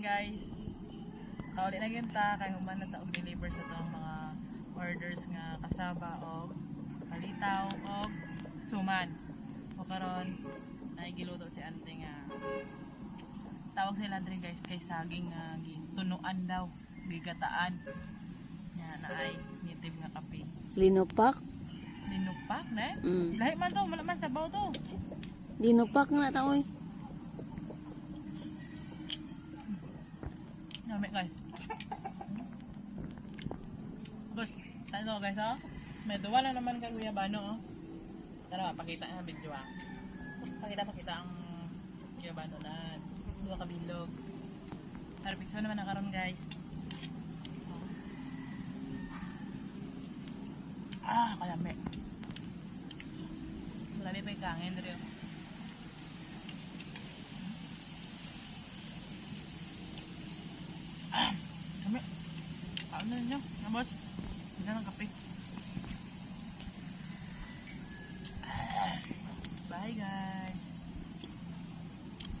guys. Kauli na yun ta kay human na taog deliver sa itong mga orders nga kasaba o palitaw o suman. O karon naigiluto si ante nga tawag sila dre guys kay saging nga tunuan daw, bigataan. Yan na ay nitib nga kape. Linupak? Linupak na? Mm. Lahi man to, malaman sabaw to. Linupak nga ta oy. Nami guys. Bus, tayo guys oh. May duwa na naman kay Kuya Bano oh. Tara, pakita na video ah. Pakita ang Kuya Bano na duwa ka bilog. Tara, pizza naman na karon guys. Ah, kalami. Malami pa yung kangin rin. Ah, kami. Ano ninyo? Nabos? Hindi na ng kape.